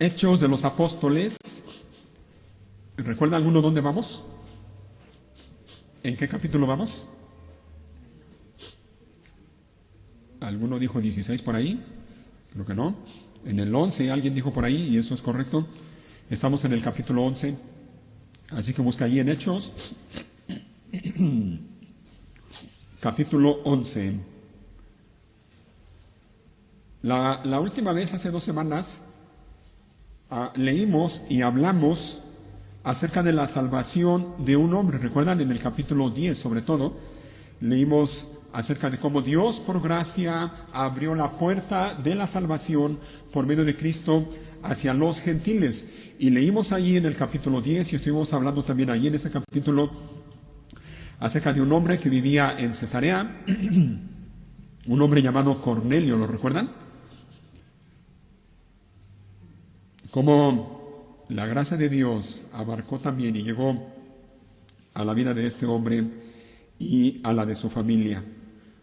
Hechos de los Apóstoles. ¿Recuerda alguno dónde vamos? ¿En qué capítulo vamos? ¿Alguno dijo 16 por ahí? Creo que no. En el 11 alguien dijo por ahí, y eso es correcto. Estamos en el capítulo 11. Así que busca ahí en Hechos. Capítulo 11. La última vez, hace 2 semanas, leímos y hablamos acerca de la salvación de un hombre. ¿Recuerdan? En el capítulo 10, sobre todo, leímos acerca de cómo Dios, por gracia, abrió la puerta de la salvación por medio de Cristo hacia los gentiles. Y leímos allí en el capítulo 10, y estuvimos hablando también allí en ese capítulo acerca de un hombre que vivía en Cesarea, un hombre llamado Cornelio, ¿lo recuerdan? Como la gracia de Dios abarcó también y llegó a la vida de este hombre y a la de su familia.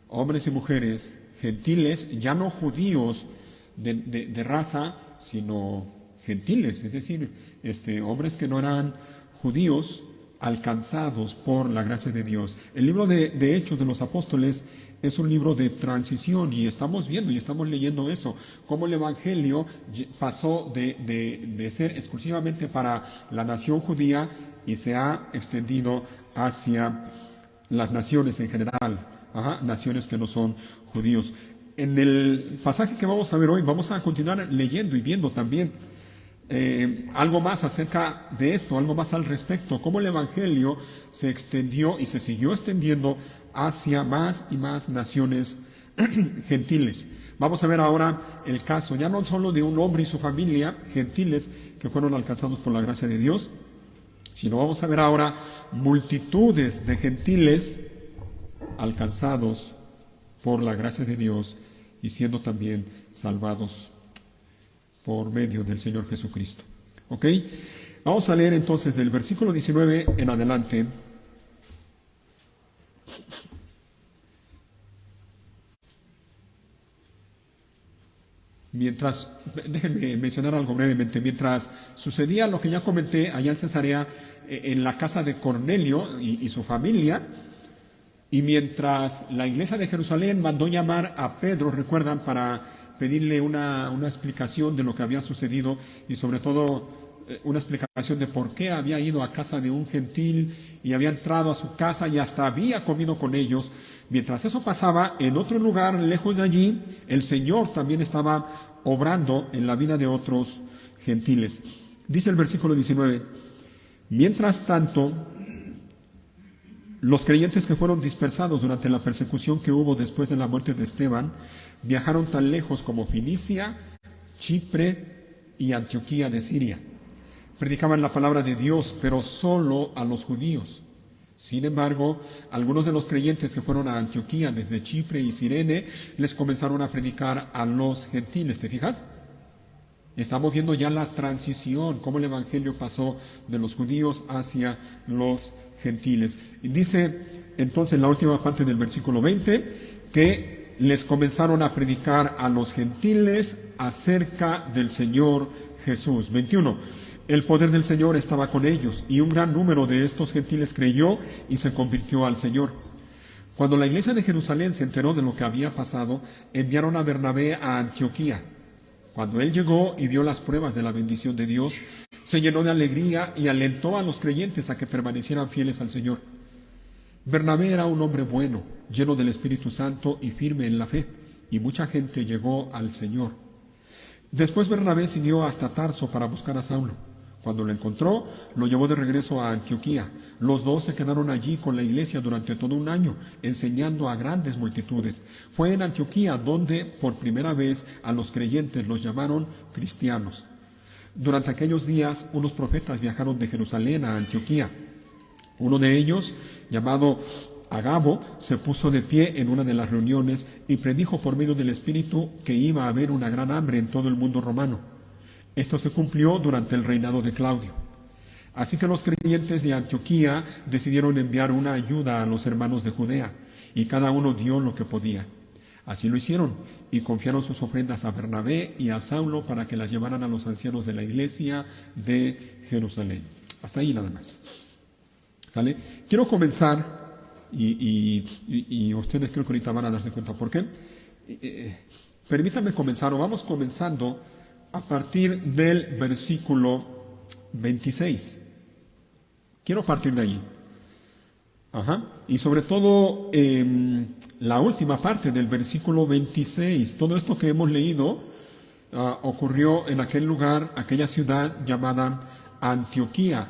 Hombres y mujeres gentiles, ya no judíos de raza, sino gentiles, es decir, hombres que no eran judíos, alcanzados por la gracia de Dios. El libro de Hechos de los Apóstoles es un libro de transición, y estamos viendo y estamos leyendo eso, cómo el Evangelio pasó de ser exclusivamente para la nación judía y se ha extendido hacia las naciones en general, naciones que no son judíos. En el pasaje que vamos a ver hoy, vamos a continuar leyendo y viendo también algo más acerca de esto, algo más al respecto, cómo el Evangelio se extendió y se siguió extendiendo hacia más y más naciones gentiles. Vamos a ver ahora el caso, ya no solo de un hombre y su familia, gentiles, que fueron alcanzados por la gracia de Dios, sino vamos a ver ahora multitudes de gentiles alcanzados por la gracia de Dios y siendo también salvados por medio del Señor Jesucristo. ¿Ok? Vamos a leer entonces del versículo 19 en adelante. Déjenme mencionar algo brevemente. Mientras sucedía lo que ya comenté allá en Cesarea, en la casa de Cornelio y su familia, y mientras la iglesia de Jerusalén mandó llamar a Pedro, recuerdan, para pedirle una explicación de lo que había sucedido y sobre todo una explicación de por qué había ido a casa de un gentil y había entrado a su casa y hasta había comido con ellos. Mientras eso pasaba, en otro lugar lejos de allí, el Señor también estaba obrando en la vida de otros gentiles. Dice el versículo 19, mientras tanto, los creyentes que fueron dispersados durante la persecución que hubo después de la muerte de Esteban viajaron tan lejos como Fenicia, Chipre y Antioquía de Siria. Predicaban la palabra de Dios, pero solo a los judíos. Sin embargo, algunos de los creyentes que fueron a Antioquía desde Chipre y Cirene les comenzaron a predicar a los gentiles. ¿Te fijas? Estamos viendo ya la transición, cómo el Evangelio pasó de los judíos hacia los gentiles. Y dice entonces en la última parte del versículo 20 que les comenzaron a predicar a los gentiles acerca del Señor Jesús. 21. El poder del Señor estaba con ellos y un gran número de estos gentiles creyó y se convirtió al Señor. Cuando la iglesia de Jerusalén se enteró de lo que había pasado, enviaron a Bernabé a Antioquía. Cuando él llegó y vio las pruebas de la bendición de Dios, se llenó de alegría y alentó a los creyentes a que permanecieran fieles al Señor. Bernabé era un hombre bueno, lleno del Espíritu Santo y firme en la fe, y mucha gente llegó al Señor. Después Bernabé siguió hasta Tarso para buscar a Saulo. Cuando lo encontró, lo llevó de regreso a Antioquía. Los dos se quedaron allí con la iglesia durante todo un año, enseñando a grandes multitudes. Fue en Antioquía donde por primera vez a los creyentes los llamaron cristianos. Durante aquellos días, unos profetas viajaron de Jerusalén a Antioquía. Uno de ellos, llamado Agabo, se puso de pie en una de las reuniones y predijo por medio del Espíritu que iba a haber una gran hambre en todo el mundo romano. Esto se cumplió durante el reinado de Claudio. Así que los creyentes de Antioquía decidieron enviar una ayuda a los hermanos de Judea, y cada uno dio lo que podía. Así lo hicieron y confiaron sus ofrendas a Bernabé y a Saulo para que las llevaran a los ancianos de la iglesia de Jerusalén. Hasta ahí nada más. ¿Vale? Quiero comenzar y ustedes creo que ahorita van a darse cuenta por qué. Permítanme comenzar, o vamos comenzando a partir del versículo 26. Quiero partir de allí. Y sobre todo la última parte del versículo 26. Todo esto que hemos leído ocurrió en aquel lugar, aquella ciudad llamada Antioquía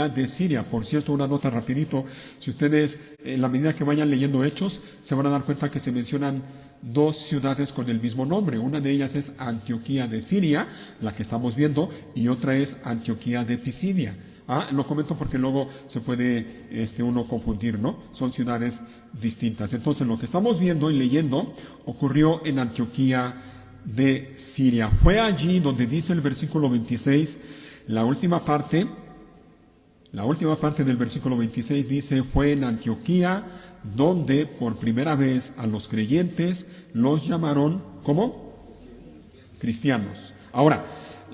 de Siria. Por cierto, una nota rapidito, si ustedes en la medida que vayan leyendo Hechos, se van a dar cuenta que se mencionan dos ciudades con el mismo nombre. Una de ellas es Antioquía de Siria, la que estamos viendo, y otra es Antioquía de Pisidia. Lo comento porque luego se puede uno confundir, ¿no? Son ciudades distintas. Entonces, lo que estamos viendo y leyendo ocurrió en Antioquía de Siria. Fue allí donde dice el versículo 26, la última parte del versículo 26 dice, fue en Antioquía donde por primera vez a los creyentes los llamaron, ¿cómo? Cristianos. Ahora,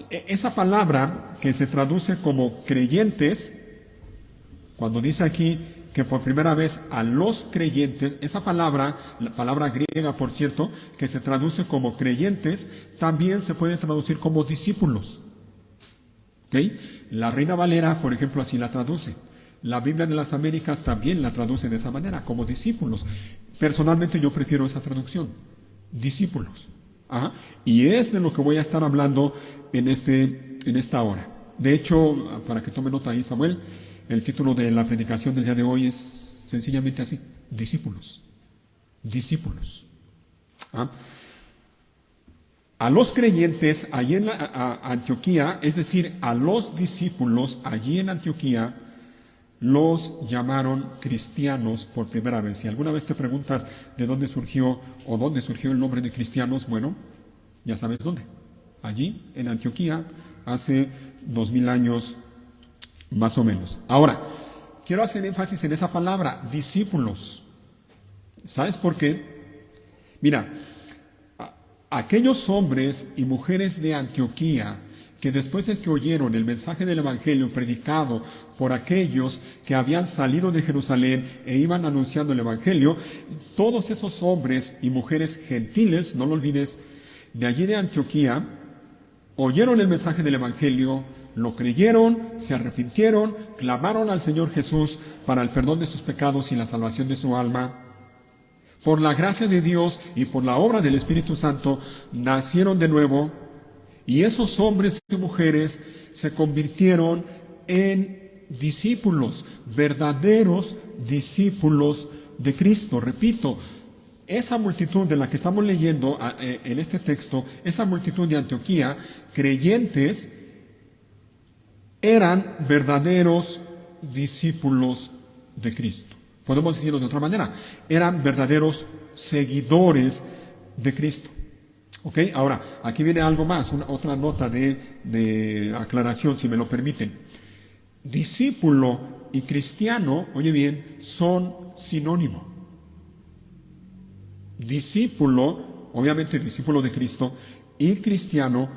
esa palabra que se traduce como creyentes, cuando dice aquí que por primera vez a los creyentes, esa palabra, la palabra griega, por cierto, que se traduce como creyentes, también se puede traducir como discípulos. ¿Okay? La Reina Valera, por ejemplo, así la traduce. La Biblia de las Américas también la traduce de esa manera, como discípulos. Personalmente yo prefiero esa traducción, discípulos. Y es de lo que voy a estar hablando en esta hora. De hecho, para que tome nota ahí, Samuel, el título de la predicación del día de hoy es sencillamente así, discípulos. Discípulos. A los creyentes allí en Antioquía, es decir, a los discípulos allí en Antioquía, los llamaron cristianos por primera vez. Si alguna vez te preguntas de dónde surgió el nombre de cristianos, bueno, ya sabes dónde. Allí, en Antioquía, hace 2000 años más o menos. Ahora, quiero hacer énfasis en esa palabra, discípulos. ¿Sabes por qué? Mira, aquellos hombres y mujeres de Antioquía que después de que oyeron el mensaje del Evangelio predicado por aquellos que habían salido de Jerusalén e iban anunciando el Evangelio, todos esos hombres y mujeres gentiles, no lo olvides, de allí de Antioquía, oyeron el mensaje del Evangelio, lo creyeron, se arrepintieron, clamaron al Señor Jesús para el perdón de sus pecados y la salvación de su alma. Por la gracia de Dios y por la obra del Espíritu Santo, nacieron de nuevo, y esos hombres y mujeres se convirtieron en discípulos, verdaderos discípulos de Cristo. Repito, esa multitud de la que estamos leyendo en este texto, esa multitud de Antioquía, creyentes, eran verdaderos discípulos de Cristo. Podemos decirlo de otra manera, eran verdaderos seguidores de Cristo. ¿Ok? Ahora, aquí viene algo más, otra nota de aclaración, si me lo permiten. Discípulo y cristiano, oye bien, son sinónimo. Discípulo, obviamente discípulo de Cristo, y cristiano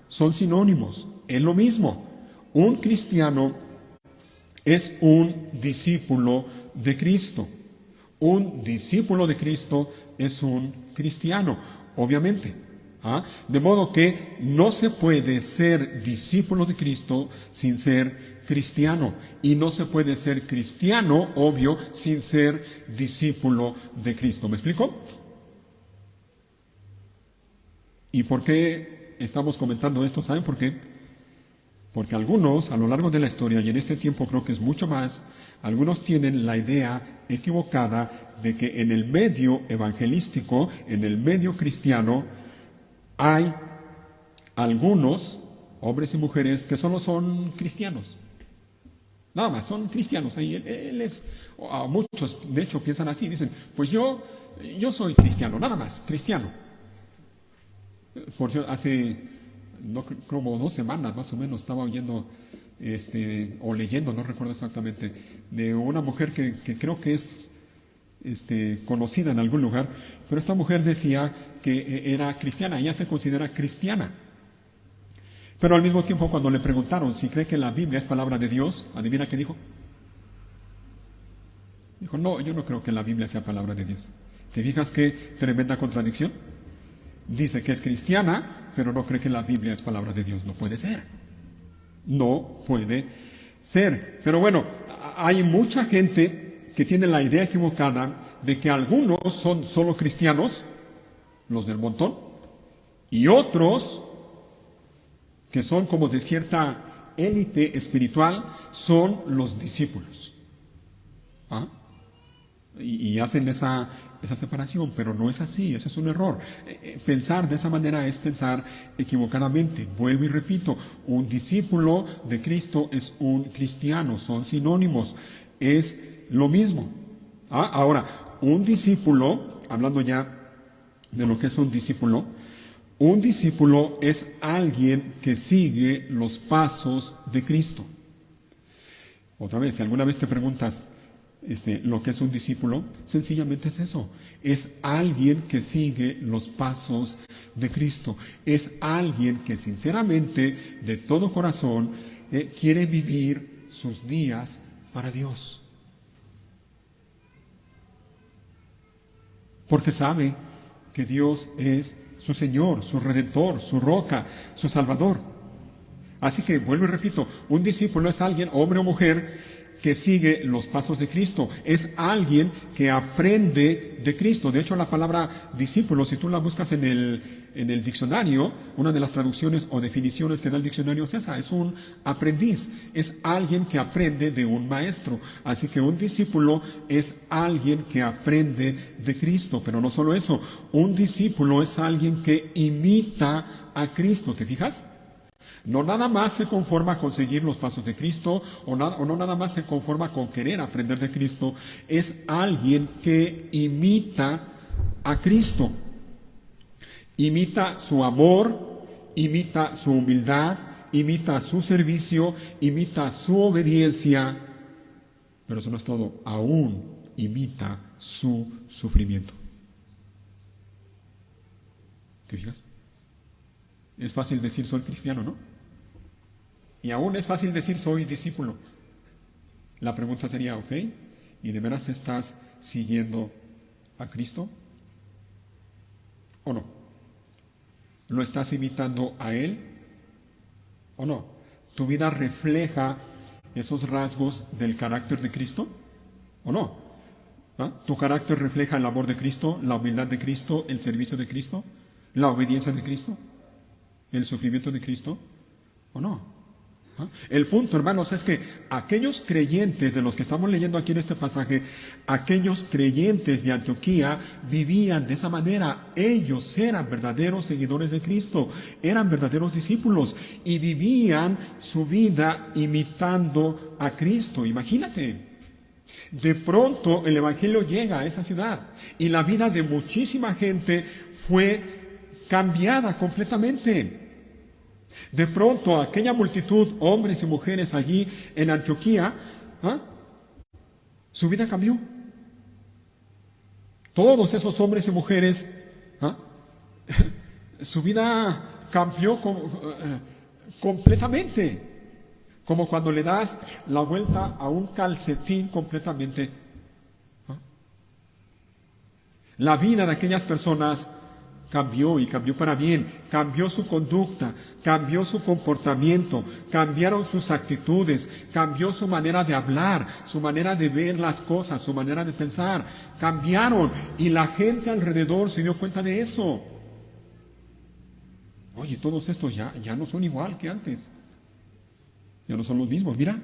son sinónimos, es lo mismo. Un cristiano es un discípulo de Cristo. Un discípulo de Cristo es un cristiano, obviamente. De modo que no se puede ser discípulo de Cristo sin ser cristiano. Y no se puede ser cristiano, obvio, sin ser discípulo de Cristo. ¿Me explico? ¿Y por qué estamos comentando esto? ¿Saben por qué? Porque algunos, a lo largo de la historia, y en este tiempo creo que es mucho más, algunos tienen la idea equivocada de que en el medio evangelístico, en el medio cristiano, hay algunos hombres y mujeres que solo son cristianos. Nada más, son cristianos. A muchos, de hecho, piensan así, dicen, pues yo soy cristiano, nada más, cristiano. Por cierto, hace como 2 semanas más o menos estaba oyendo o leyendo, no recuerdo exactamente, de una mujer que creo que es conocida en algún lugar, pero esta mujer decía que era cristiana, ella se considera cristiana. Pero al mismo tiempo, cuando le preguntaron si cree que la Biblia es palabra de Dios, adivina qué dijo. Dijo, no, yo no creo que la Biblia sea palabra de Dios. ¿Te fijas qué tremenda contradicción? Dice que es cristiana, pero no cree que la Biblia es palabra de Dios. No puede ser. No puede ser. Pero bueno, hay mucha gente que tiene la idea equivocada de que algunos son solo cristianos, los del montón, y otros que son como de cierta élite espiritual, son los discípulos. ¿Ah? Y hacen esa separación, pero no es así, eso es un error. Pensar de esa manera es pensar equivocadamente. Vuelvo y repito, un discípulo de Cristo es un cristiano, son sinónimos, es lo mismo. Ahora, un discípulo, hablando ya de lo que es un discípulo es alguien que sigue los pasos de Cristo. Otra vez, si alguna vez te preguntas lo que es un discípulo, sencillamente es eso. Es alguien que sigue los pasos de Cristo. Es alguien que sinceramente, de todo corazón, quiere vivir sus días para Dios. Porque sabe que Dios es su Señor, su Redentor, su roca, su Salvador. Así que, vuelvo y repito, un discípulo es alguien, hombre o mujer, que sigue los pasos de Cristo. Es alguien que aprende de Cristo. De hecho, la palabra discípulo, si tú la buscas en el diccionario, una de las traducciones o definiciones que da el diccionario es esa, es un aprendiz, es alguien que aprende de un maestro. Así que un discípulo es alguien que aprende de Cristo. Pero no solo eso, un discípulo es alguien que imita a Cristo. ¿Te fijas? No nada más se conforma con seguir los pasos de Cristo, o no nada más se conforma con querer aprender de Cristo, es alguien que imita a Cristo. Imita su amor, imita su humildad, imita su servicio, imita su obediencia, pero eso no es todo, aún imita su sufrimiento. ¿Te fijas? Es fácil decir soy cristiano, ¿no? Y aún es fácil decir soy discípulo. La pregunta sería, ¿ok? ¿Y de veras estás siguiendo a Cristo? ¿O no? ¿Lo estás imitando a Él? ¿O no? ¿Tu vida refleja esos rasgos del carácter de Cristo? ¿O no? ¿Tu carácter refleja el amor de Cristo, la humildad de Cristo, el servicio de Cristo, la obediencia de Cristo, el sufrimiento de Cristo? ¿O no? El punto, hermanos, es que aquellos creyentes de los que estamos leyendo aquí en este pasaje, aquellos creyentes de Antioquía vivían de esa manera. Ellos eran verdaderos seguidores de Cristo, eran verdaderos discípulos y vivían su vida imitando a Cristo. Imagínate, de pronto el Evangelio llega a esa ciudad y la vida de muchísima gente fue cambiada completamente. De pronto aquella multitud, hombres y mujeres allí en Antioquía, su vida cambió. Todos esos hombres y mujeres, su vida cambió completamente. Como cuando le das la vuelta a un calcetín completamente. La vida de aquellas personas cambió y cambió para bien, cambió su conducta, cambió su comportamiento, cambiaron sus actitudes, cambió su manera de hablar, su manera de ver las cosas, su manera de pensar, cambiaron y la gente alrededor se dio cuenta de eso. Oye, todos estos ya no son igual que antes, ya no son los mismos, mira,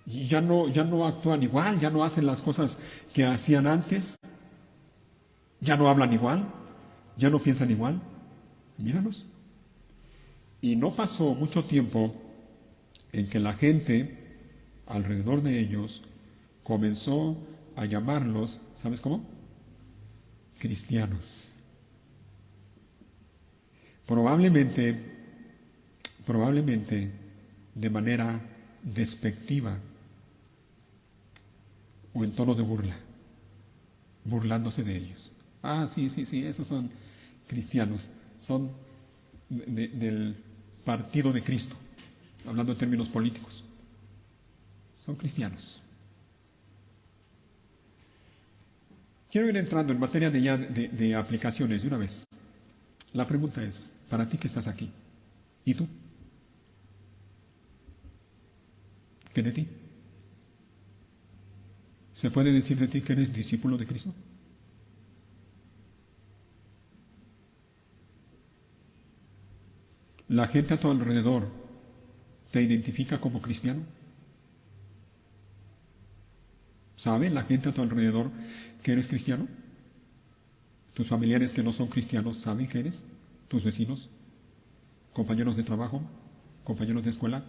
y ya no actúan igual, ya no hacen las cosas que hacían antes, ya no hablan igual. Ya no piensan igual. Míralos. Y no pasó mucho tiempo en que la gente alrededor de ellos comenzó a llamarlos, ¿sabes cómo? Cristianos. Probablemente de manera despectiva o en tono de burla. burlándose de ellos. Ah, sí, sí, sí, esos son cristianos, son del partido de Cristo, hablando en términos políticos. Son cristianos. Quiero ir entrando en materia de aplicaciones de una vez. La pregunta es, para ti que estás aquí, ¿y tú? ¿Qué de ti? ¿Se puede decir de ti que eres discípulo de Cristo? ¿La gente a tu alrededor te identifica como cristiano? ¿Sabe la gente a tu alrededor que eres cristiano? ¿Tus familiares que no son cristianos saben que eres? ¿Tus vecinos? ¿Compañeros de trabajo? ¿Compañeros de escuela?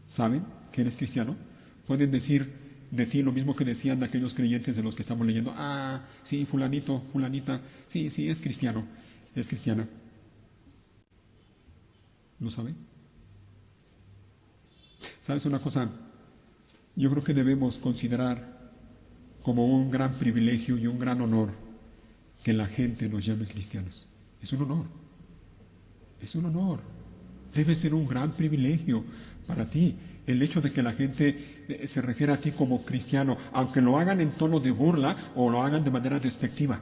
¿Saben que eres cristiano? ¿Pueden decir de ti lo mismo que decían de aquellos creyentes de los que estamos leyendo? Ah, sí, fulanito, fulanita, sí, sí, es cristiano, es cristiana. ¿Lo saben? ¿Sabes una cosa? Yo creo que debemos considerar como un gran privilegio y un gran honor que la gente nos llame cristianos. Es un honor. Es un honor. Debe ser un gran privilegio para ti el hecho de que la gente se refiera a ti como cristiano, aunque lo hagan en tono de burla o lo hagan de manera despectiva.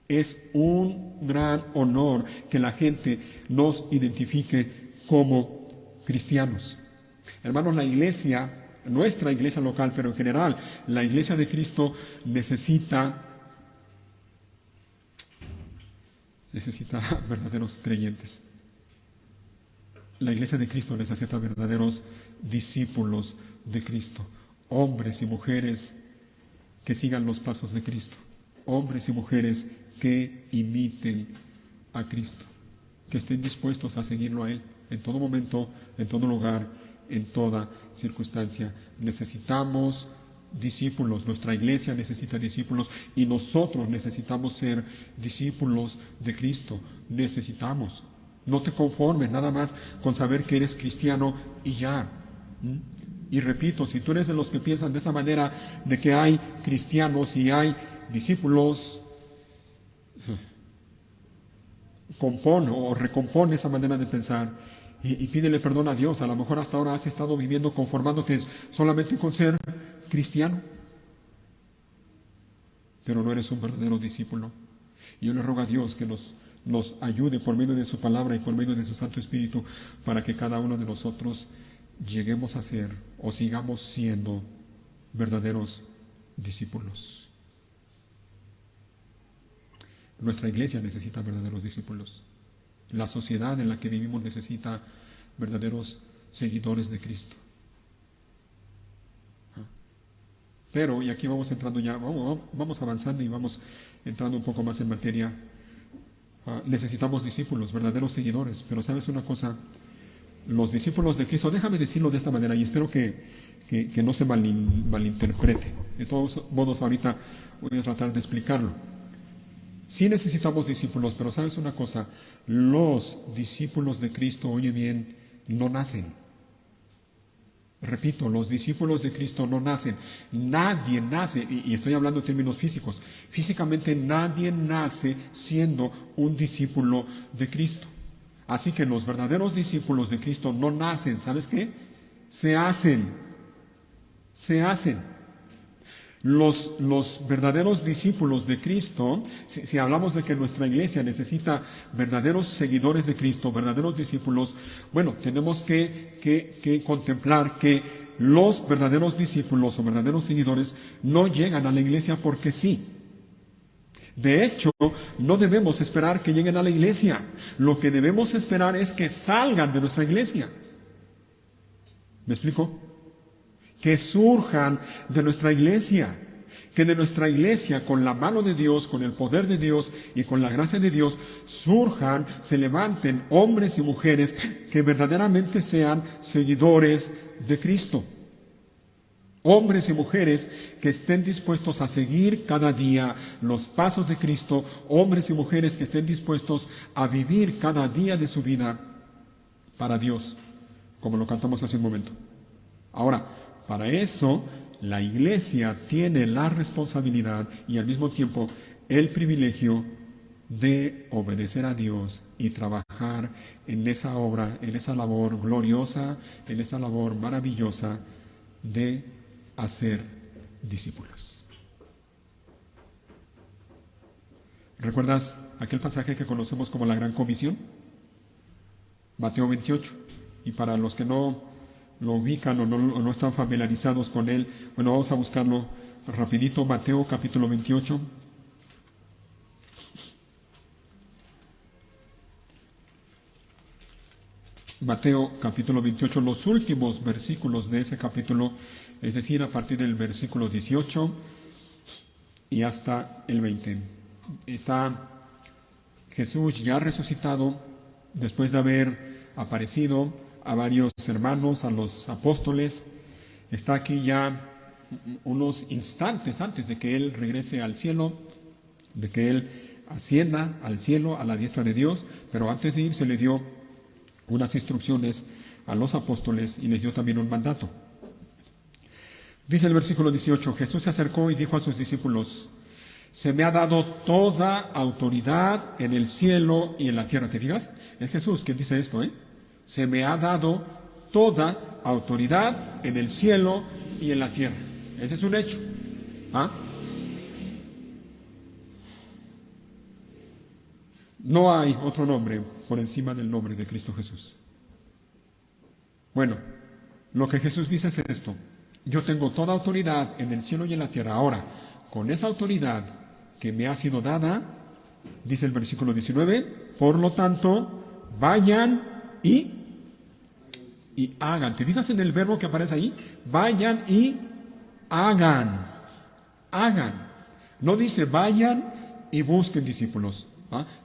Es un gran honor que la gente nos identifique como cristianos. Hermanos, la iglesia, nuestra iglesia local, pero en general, la iglesia de Cristo necesita verdaderos creyentes. La iglesia de Cristo necesita verdaderos discípulos de Cristo, hombres y mujeres que sigan los pasos de Cristo, hombres y mujeres que imiten a Cristo, que estén dispuestos a seguirlo a Él en todo momento, en todo lugar, en toda circunstancia. Necesitamos discípulos, nuestra iglesia necesita discípulos y nosotros necesitamos ser discípulos de Cristo. Necesitamos. No te conformes nada más con saber que eres cristiano y ya. Y repito, si tú eres de los que piensan de esa manera, de que hay cristianos y hay discípulos, compone o recompone esa manera de pensar y pídele perdón a Dios. A lo mejor hasta ahora has estado viviendo conformándote solamente con ser cristiano, pero no eres un verdadero discípulo. Y yo le ruego a Dios que nos ayude por medio de su palabra y por medio de su Santo Espíritu para que cada uno de nosotros lleguemos a ser o sigamos siendo verdaderos discípulos. Nuestra iglesia necesita verdaderos discípulos. La sociedad en la que vivimos necesita verdaderos seguidores de Cristo. Pero, y aquí vamos entrando ya, vamos avanzando y vamos entrando un poco más en materia. Necesitamos discípulos, verdaderos seguidores. Pero ¿sabes una cosa? Los discípulos de Cristo, déjame decirlo de esta manera y espero que no se malinterprete. De todos modos, ahorita voy a tratar de explicarlo. Sí necesitamos discípulos, pero ¿sabes una cosa? Los discípulos de Cristo, oye bien, no nacen. Repito, los discípulos de Cristo no nacen. Nadie nace, y estoy hablando en términos físicos, físicamente nadie nace siendo un discípulo de Cristo. Así que los verdaderos discípulos de Cristo no nacen, ¿sabes qué? Se hacen. Se hacen. Los verdaderos discípulos de Cristo, si hablamos de que nuestra iglesia necesita verdaderos seguidores de Cristo, verdaderos discípulos, bueno, tenemos que contemplar que los verdaderos discípulos o verdaderos seguidores no llegan a la iglesia porque sí. De hecho, no debemos esperar que lleguen a la iglesia. Lo que debemos esperar es que salgan de nuestra iglesia. ¿Me explico? Que surjan de nuestra iglesia, que de nuestra iglesia, con la mano de Dios, con el poder de Dios y con la gracia de Dios, surjan, se levanten hombres y mujeres que verdaderamente sean seguidores de Cristo. Hombres y mujeres que estén dispuestos a seguir cada día los pasos de Cristo, hombres y mujeres que estén dispuestos a vivir cada día de su vida para Dios, como lo cantamos hace un momento. Ahora, para eso la iglesia tiene la responsabilidad y al mismo tiempo el privilegio de obedecer a Dios y trabajar en esa obra, en esa labor gloriosa, en esa labor maravillosa de hacer discípulos. ¿Recuerdas aquel pasaje que conocemos como la Gran Comisión? Mateo 28. Y para los que no lo ubican o no están familiarizados con él, bueno, vamos a buscarlo rapidito. Mateo capítulo 28. Mateo capítulo 28, los últimos versículos de ese capítulo, es decir, a partir del versículo 18 y hasta el 20. Está Jesús ya resucitado, después de haber aparecido a varios hermanos, a los apóstoles. Está aquí ya unos instantes antes de que Él regrese al cielo, de que Él ascienda al cielo, a la diestra de Dios, pero antes de ir se le dio unas instrucciones a los apóstoles y les dio también un mandato. Dice el versículo 18, Jesús se acercó y dijo a sus discípulos, se me ha dado toda autoridad en el cielo y en la tierra. ¿Te fijas? Es Jesús quien dice esto, Se me ha dado toda autoridad en el cielo y en la tierra. Ese es un hecho. No hay otro nombre por encima del nombre de Cristo Jesús. Bueno, lo que Jesús dice es esto. Yo tengo toda autoridad en el cielo y en la tierra. Ahora, con esa autoridad que me ha sido dada, dice el versículo 19, por lo tanto, vayan y hagan. ¿Te fijas en el verbo que aparece ahí? Vayan y hagan. Hagan. No dice vayan y busquen discípulos.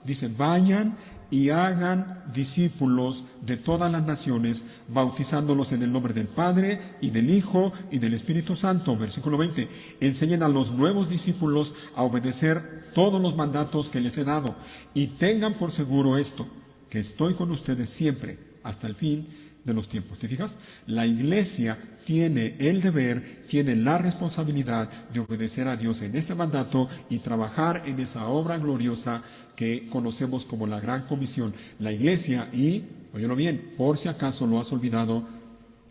Dice, vayan y hagan discípulos de todas las naciones, bautizándolos en el nombre del Padre y del Hijo y del Espíritu Santo. Versículo 20, enseñen a los nuevos discípulos a obedecer todos los mandatos que les he dado y tengan por seguro esto, que estoy con ustedes siempre hasta el fin de los tiempos. ¿Te fijas? La iglesia tiene el deber, tiene la responsabilidad de obedecer a Dios en este mandato y trabajar en esa obra gloriosa que conocemos como la Gran Comisión. La iglesia, y, óyelo bien, por si acaso lo has olvidado,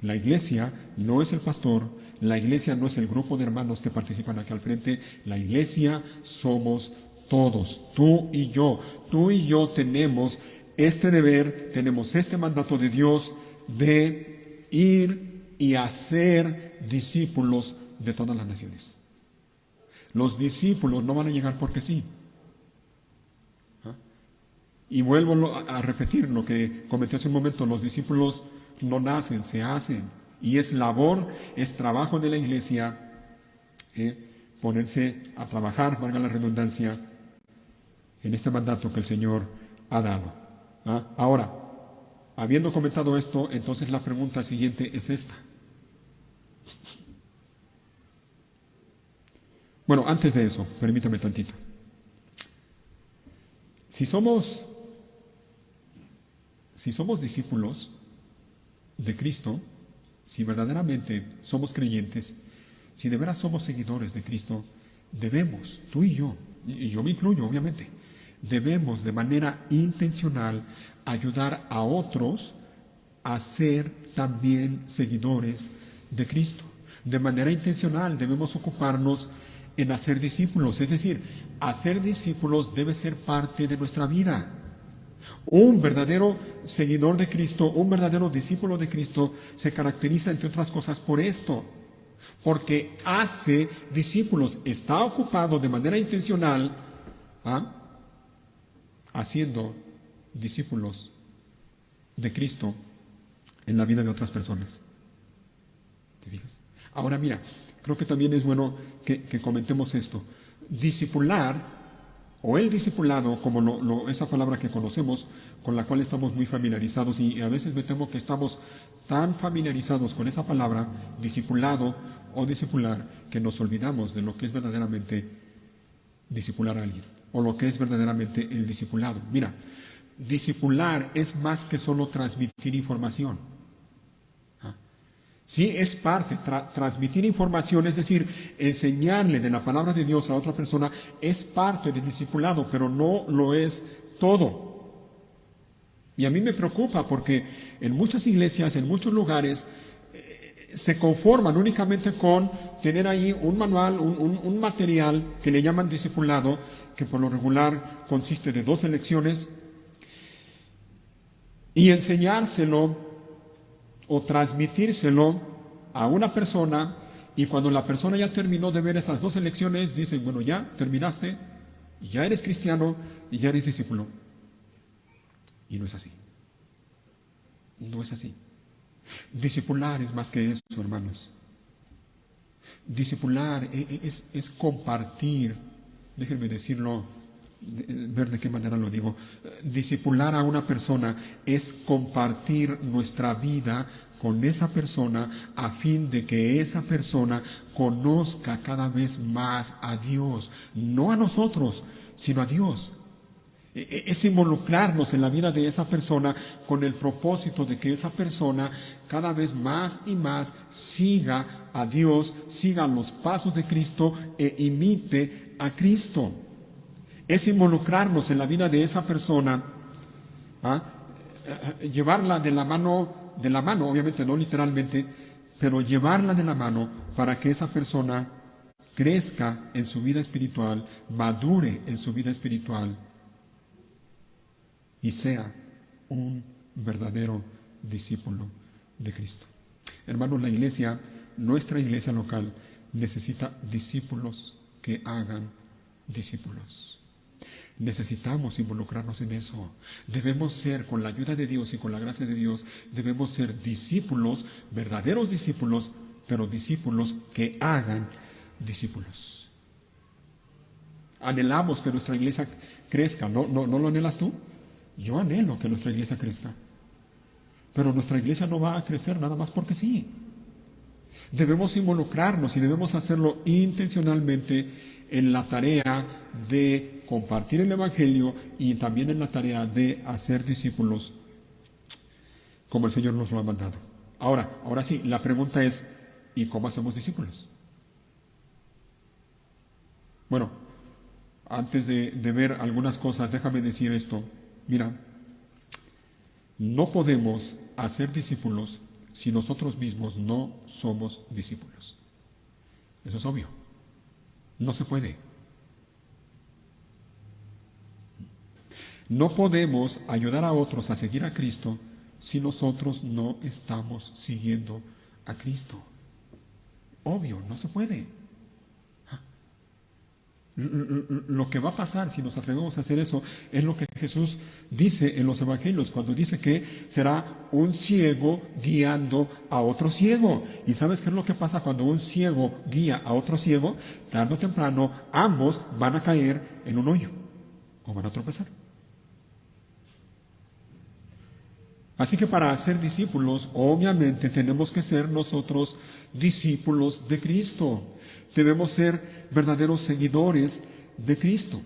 la iglesia no es el pastor, la iglesia no es el grupo de hermanos que participan aquí al frente, la iglesia somos todos, tú y yo. Tú y yo tenemos este deber, tenemos este mandato de Dios de ir y hacer discípulos de todas las naciones. Los discípulos no van a llegar porque sí. Y vuelvo a repetir lo que comenté hace un momento, los discípulos no nacen, se hacen. Y es labor, es trabajo de la iglesia ponerse a trabajar, valga la redundancia, en este mandato que el Señor ha dado. Ahora, habiendo comentado esto, entonces la pregunta siguiente es esta. Bueno, antes de eso, permítame tantito. Si somos discípulos de Cristo, si verdaderamente somos creyentes, si de veras somos seguidores de Cristo, debemos, tú y yo me incluyo obviamente, debemos de manera intencional ayudar a otros a ser también seguidores de Cristo. De manera intencional debemos ocuparnos en hacer discípulos, es decir, hacer discípulos debe ser parte de nuestra vida. Un verdadero seguidor de Cristo, un verdadero discípulo de Cristo se caracteriza, entre otras cosas, por esto, porque hace discípulos, está ocupado de manera intencional haciendo discípulos de Cristo en la vida de otras personas. ¿Te fijas? Ahora mira, creo que también es bueno que comentemos esto. Discipular, o el discipulado, como esa palabra que conocemos, con la cual estamos muy familiarizados, y a veces me temo que estamos tan familiarizados con esa palabra, discipulado o discipular, que nos olvidamos de lo que es verdaderamente discipular a alguien, o lo que es verdaderamente el discipulado. Mira, discipular es más que solo transmitir información. Sí, es parte, transmitir información, es decir, enseñarle de la palabra de Dios a otra persona, es parte del discipulado, pero no lo es todo. Y a mí me preocupa porque en muchas iglesias, en muchos lugares, se conforman únicamente con tener ahí un manual, un material que le llaman discipulado, que por lo regular consiste de 2 lecciones, y enseñárselo o transmitírselo a una persona, y cuando la persona ya terminó de ver esas 2 lecciones, dicen, bueno, ya terminaste, ya eres cristiano y ya eres discípulo. Y no es así. No es así. Discipular es más que eso, hermanos. Discipular es compartir, déjenme decirlo, ver de qué manera lo digo. Discipular a una persona es compartir nuestra vida con esa persona a fin de que esa persona conozca cada vez más a Dios, no a nosotros, sino a Dios. Es involucrarnos en la vida de esa persona con el propósito de que esa persona cada vez más y más siga a Dios, siga los pasos de Cristo e imite a Cristo. Es involucrarnos en la vida de esa persona, llevarla de la mano, obviamente no literalmente, pero llevarla de la mano para que esa persona crezca en su vida espiritual, madure en su vida espiritual y sea un verdadero discípulo de Cristo. Hermanos, la iglesia, nuestra iglesia local, necesita discípulos que hagan discípulos. Necesitamos involucrarnos en eso. Debemos ser, con la ayuda de Dios y con la gracia de Dios, debemos ser discípulos, verdaderos discípulos, pero discípulos que hagan discípulos. Anhelamos que nuestra iglesia crezca. ¿No lo anhelas tú? Yo anhelo que nuestra iglesia crezca. Pero nuestra iglesia no va a crecer nada más porque sí. Debemos involucrarnos y debemos hacerlo intencionalmente en la tarea de compartir el Evangelio y también en la tarea de hacer discípulos como el Señor nos lo ha mandado. Ahora sí, la pregunta es, ¿y cómo hacemos discípulos? Bueno, antes de ver algunas cosas, déjame decir esto. Mira, no podemos hacer discípulos si nosotros mismos no somos discípulos. Eso es obvio. No se puede. No podemos ayudar a otros a seguir a Cristo si nosotros no estamos siguiendo a Cristo. Obvio, no se puede. Lo que va a pasar si nos atrevemos a hacer eso es lo que Jesús dice en los evangelios, cuando dice que será un ciego guiando a otro ciego. ¿Y sabes qué es lo que pasa cuando un ciego guía a otro ciego? Tarde o temprano ambos van a caer en un hoyo o van a tropezar. Así que para ser discípulos, obviamente tenemos que ser nosotros discípulos de Cristo. Debemos ser verdaderos seguidores de Cristo.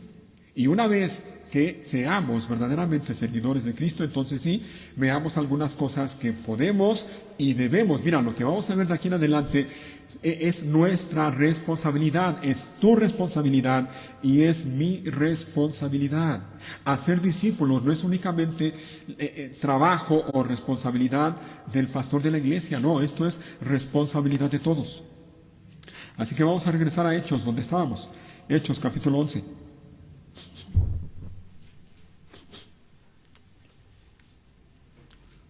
Y una vez que seamos verdaderamente seguidores de Cristo, entonces sí, veamos algunas cosas que podemos y debemos. Mira, lo que vamos a ver de aquí en adelante es nuestra responsabilidad, es tu responsabilidad y es mi responsabilidad. Hacer discípulos no es únicamente trabajo o responsabilidad del pastor de la iglesia, no, esto es responsabilidad de todos. Así que vamos a regresar a Hechos, donde estábamos. Hechos, capítulo 11.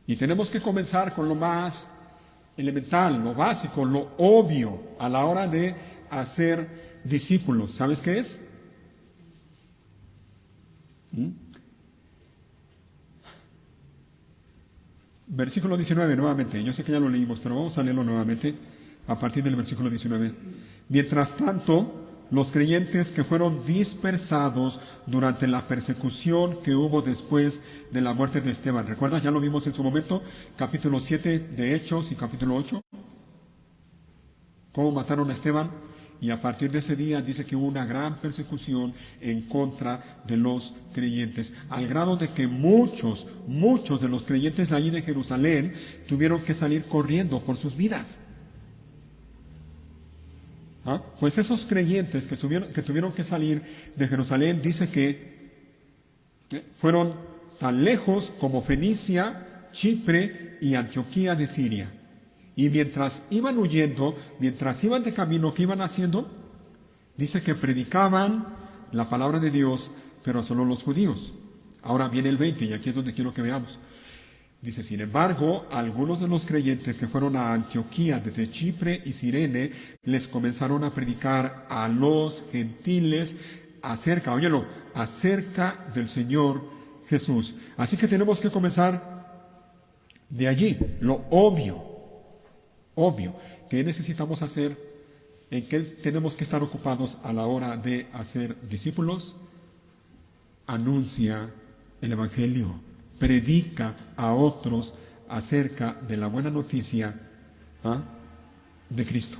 Y tenemos que comenzar con lo más elemental, lo básico, lo obvio a la hora de hacer discípulos. ¿Sabes qué es? Versículo 19 nuevamente. Yo sé que ya lo leímos, pero vamos a leerlo nuevamente a partir del versículo 19. Mientras tanto, los creyentes que fueron dispersados durante la persecución que hubo después de la muerte de Esteban. ¿Recuerdas? Ya lo vimos en su momento, capítulo 7 de Hechos y capítulo 8. Cómo mataron a Esteban. Y a partir de ese día dice que hubo una gran persecución en contra de los creyentes, al grado de que muchos de los creyentes allí de Jerusalén tuvieron que salir corriendo por sus vidas. Pues esos creyentes que tuvieron que salir de Jerusalén, dice que fueron tan lejos como Fenicia, Chipre y Antioquía de Siria. Y mientras iban huyendo, mientras iban de camino, ¿qué iban haciendo? Dice que predicaban la palabra de Dios, pero solo los judíos. Ahora viene el 20, y aquí es donde quiero que veamos. Dice, sin embargo, algunos de los creyentes que fueron a Antioquía desde Chipre y Cirene, les comenzaron a predicar a los gentiles acerca del Señor Jesús. Así que tenemos que comenzar de allí, lo obvio, que necesitamos hacer, en qué tenemos que estar ocupados a la hora de hacer discípulos. Anuncia el Evangelio, predica a otros acerca de la buena noticia de Cristo.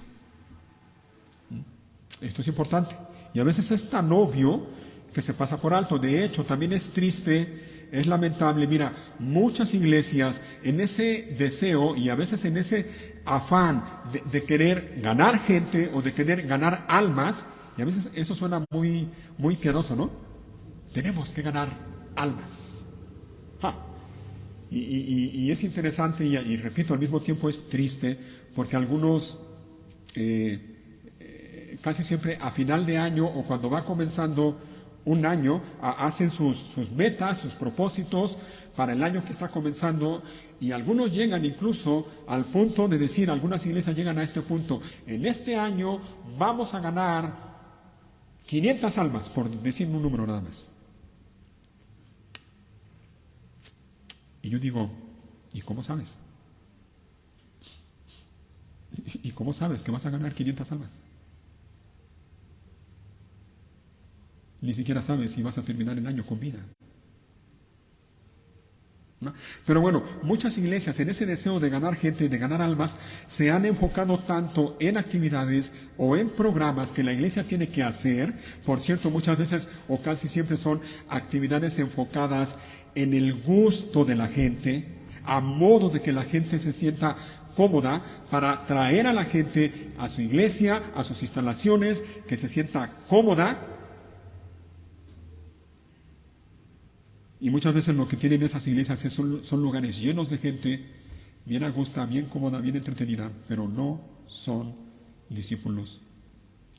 Esto es importante, y a veces es tan obvio que se pasa por alto. De hecho, también es triste, es lamentable. Mira, muchas iglesias en ese deseo y a veces en ese afán de querer ganar gente o de querer ganar almas, y a veces eso suena muy, muy piadoso, ¿no? Tenemos que ganar almas. Y es interesante y repito, al mismo tiempo es triste, porque algunos casi siempre a final de año o cuando va comenzando un año, hacen sus metas, sus propósitos para el año que está comenzando, y algunos llegan incluso al punto de decir, algunas iglesias llegan a este punto: en este año vamos a ganar 500 almas, por decir un número nada más. Y yo digo, ¿y cómo sabes? ¿Y cómo sabes que vas a ganar 500 almas? Ni siquiera sabes si vas a terminar el año con vida, ¿no? Pero bueno, muchas iglesias en ese deseo de ganar gente, de ganar almas, se han enfocado tanto en actividades o en programas que la iglesia tiene que hacer. Por cierto, muchas veces o casi siempre son actividades enfocadas en el gusto de la gente, a modo de que la gente se sienta cómoda, para traer a la gente a su iglesia, a sus instalaciones, que se sienta cómoda. Y muchas veces lo que tienen esas iglesias son lugares llenos de gente, bien a gusto, bien cómoda, bien entretenida, pero no son discípulos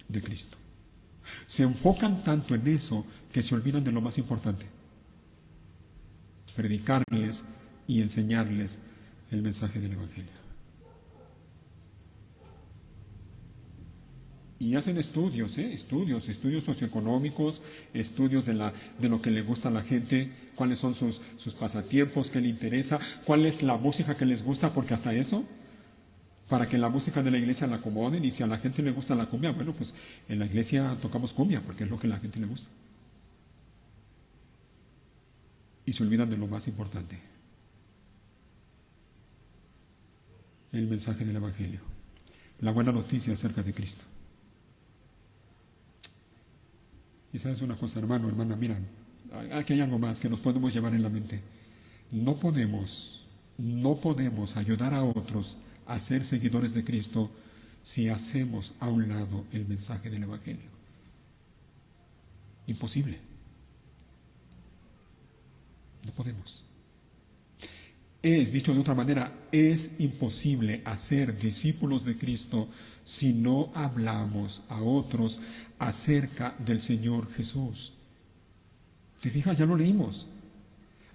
de Cristo. Se enfocan tanto en eso que se olvidan de lo más importante: predicarles y enseñarles el mensaje del Evangelio. Y hacen estudios socioeconómicos, estudios de lo que le gusta a la gente, cuáles son sus pasatiempos, qué le interesa, cuál es la música que les gusta, porque hasta eso, para que la música de la iglesia la acomoden. Y si a la gente le gusta la cumbia, bueno, pues en la iglesia tocamos cumbia, porque es lo que a la gente le gusta. Y se olvidan de lo más importante: el mensaje del Evangelio, la buena noticia acerca de Cristo. Y sabes una cosa, hermano, hermana, mira, aquí hay algo más que nos podemos llevar en la mente. No podemos ayudar a otros a ser seguidores de Cristo si hacemos a un lado el mensaje del Evangelio. Imposible. No podemos. Dicho de otra manera, es imposible hacer discípulos de Cristo si no hablamos a otros acerca del Señor Jesús. ¿Te fijas? Ya lo leímos.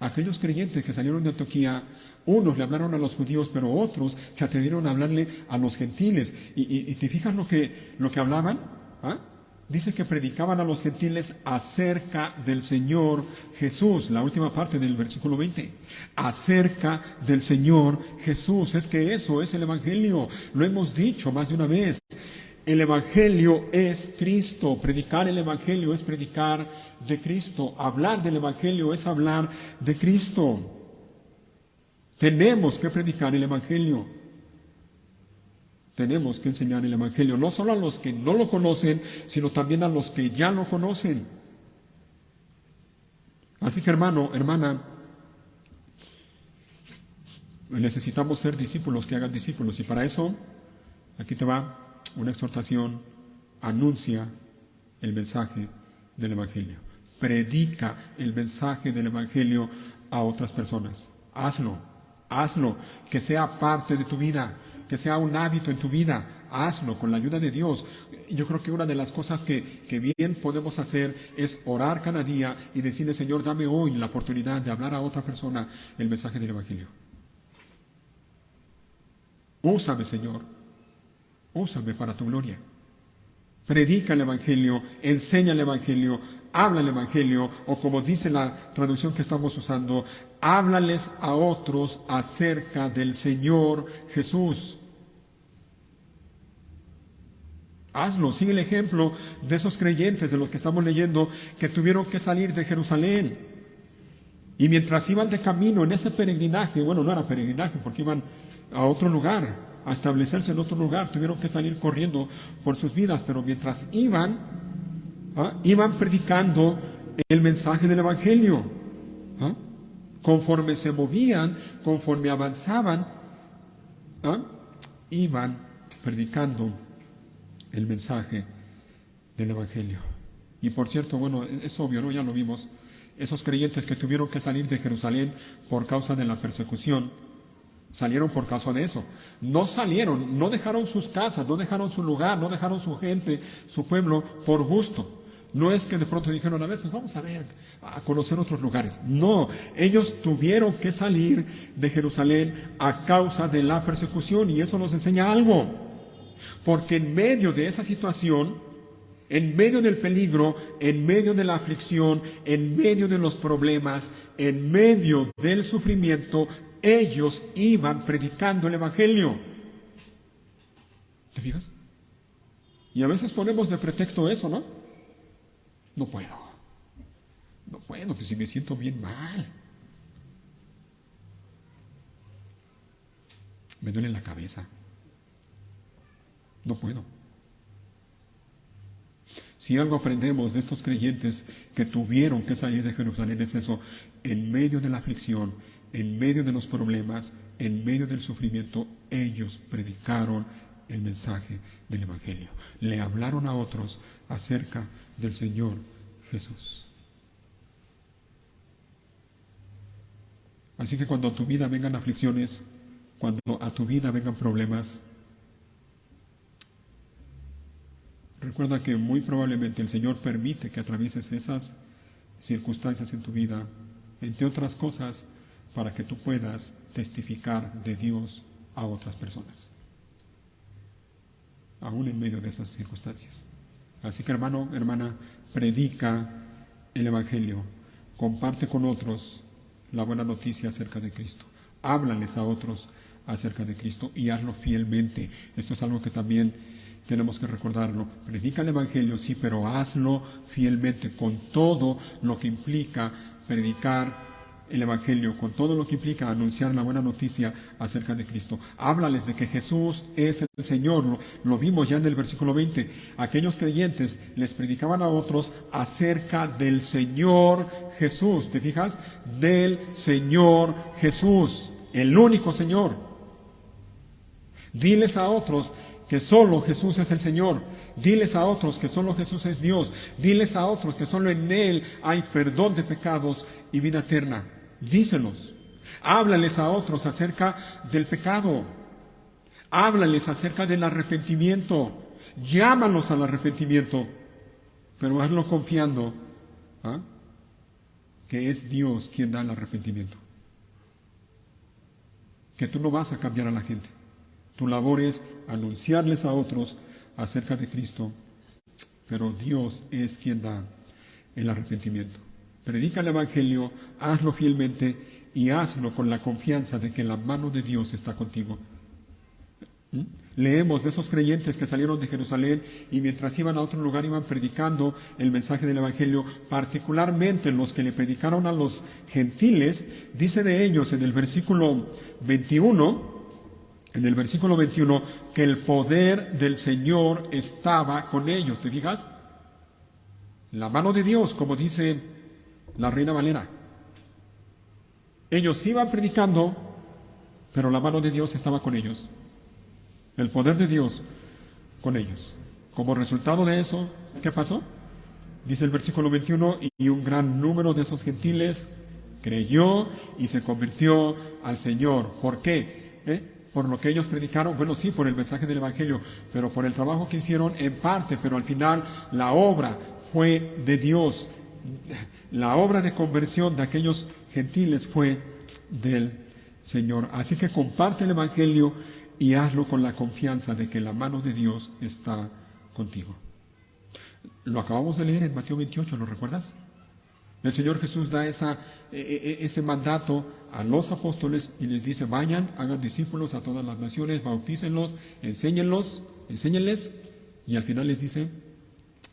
Aquellos creyentes que salieron de Antioquía, unos le hablaron a los judíos, pero otros se atrevieron a hablarle a los gentiles. ¿Y te fijas lo que hablaban? Dice que predicaban a los gentiles acerca del Señor Jesús. La última parte del versículo 20. Acerca del Señor Jesús. Es que eso es el Evangelio. Lo hemos dicho más de una vez. El Evangelio es Cristo. Predicar el Evangelio es predicar de Cristo. Hablar del Evangelio es hablar de Cristo. Tenemos que predicar el Evangelio. Tenemos que enseñar el Evangelio, no solo a los que no lo conocen, sino también a los que ya lo conocen. Así que hermano, hermana, necesitamos ser discípulos que hagan discípulos. Y para eso, aquí te va una exhortación: anuncia el mensaje del Evangelio. Predica el mensaje del Evangelio a otras personas. Hazlo, que sea parte de tu vida, que sea un hábito en tu vida. Hazlo con la ayuda de Dios. Yo creo que una de las cosas que bien podemos hacer es orar cada día y decirle: Señor, dame hoy la oportunidad de hablar a otra persona el mensaje del Evangelio. Úsame, Señor. Úsame para tu gloria. Predica el Evangelio, enseña el Evangelio, habla el Evangelio, o como dice la traducción que estamos usando, háblales a otros acerca del Señor Jesús. Hazlo, sigue el ejemplo de esos creyentes de los que estamos leyendo, que tuvieron que salir de Jerusalén. Y mientras iban de camino en ese peregrinaje, bueno, no era peregrinaje porque iban a otro lugar, a establecerse en otro lugar, tuvieron que salir corriendo por sus vidas, pero mientras iban predicando el mensaje del Evangelio. Conforme se movían, conforme avanzaban, iban predicando el mensaje del Evangelio. Y por cierto, bueno, es obvio, ¿no? Ya lo vimos. Esos creyentes que tuvieron que salir de Jerusalén por causa de la persecución, salieron por causa de eso. No salieron, no dejaron sus casas, no dejaron su lugar, no dejaron su gente, su pueblo, por gusto. No es que de pronto dijeron: a ver, pues vamos a conocer otros lugares. No, ellos tuvieron que salir de Jerusalén a causa de la persecución, y eso nos enseña algo. Porque en medio de esa situación, en medio del peligro, en medio de la aflicción, en medio de los problemas, en medio del sufrimiento, ellos iban predicando el Evangelio. ¿Te fijas? Y a veces ponemos de pretexto eso, ¿no? No puedo, pues si me siento bien mal. Me duele la cabeza. No puedo. Si algo aprendemos de estos creyentes que tuvieron que salir de Jerusalén, es eso: en medio de la aflicción, en medio de los problemas, en medio del sufrimiento, ellos predicaron el mensaje del Evangelio. Le hablaron a otros acerca del Señor Jesús. Así que cuando a tu vida vengan aflicciones, cuando a tu vida vengan problemas, recuerda que muy probablemente el Señor permite que atravieses esas circunstancias en tu vida, entre otras cosas, para que tú puedas testificar de Dios a otras personas, aún en medio de esas circunstancias. Así que, hermano, hermana, predica el Evangelio, comparte con otros la buena noticia acerca de Cristo, háblales a otros acerca de Cristo y hazlo fielmente. Esto es algo que también tenemos que recordarlo. Predica el Evangelio, sí, pero hazlo fielmente, con todo lo que implica predicar el Evangelio, con todo lo que implica anunciar la buena noticia acerca de Cristo. Háblales de que Jesús es el Señor. Lo vimos ya en el versículo 20. Aquellos creyentes les predicaban a otros acerca del Señor Jesús. ¿Te fijas? Del Señor Jesús, el único Señor. Diles a otros que solo Jesús es el Señor. Diles a otros que solo Jesús es Dios. Diles a otros que solo en Él hay perdón de pecados y vida eterna. Díselos. Háblales a otros acerca del pecado. Háblales acerca del arrepentimiento. Llámalos al arrepentimiento. Pero hazlo confiando que es Dios quien da el arrepentimiento. Que tú no vas a cambiar a la gente. Tu labor es anunciarles a otros acerca de Cristo, pero Dios es quien da el arrepentimiento. Predica el Evangelio, hazlo fielmente y hazlo con la confianza de que la mano de Dios está contigo. Leemos de esos creyentes que salieron de Jerusalén y mientras iban a otro lugar iban predicando el mensaje del Evangelio, particularmente los que le predicaron a los gentiles. Dice de ellos en el versículo 21, en el versículo 21, que el poder del Señor estaba con ellos. ¿Te fijas? La mano de Dios, como dice la Reina Valera. Ellos iban predicando, pero la mano de Dios estaba con ellos. El poder de Dios con ellos. Como resultado de eso, ¿qué pasó? Dice el versículo 21, y un gran número de esos gentiles creyó y se convirtió al Señor. ¿Por qué? ¿Por lo que ellos predicaron? Bueno, sí, por el mensaje del Evangelio, pero por el trabajo que hicieron en parte, pero al final la obra fue de Dios. La obra de conversión de aquellos gentiles fue del Señor. Así que comparte el Evangelio y hazlo con la confianza de que la mano de Dios está contigo. Lo acabamos de leer en Mateo 28, ¿lo recuerdas? El Señor Jesús da ese mandato a los apóstoles y les dice: vayan, hagan discípulos a todas las naciones, bautícenlos, enséñenles, y al final les dice: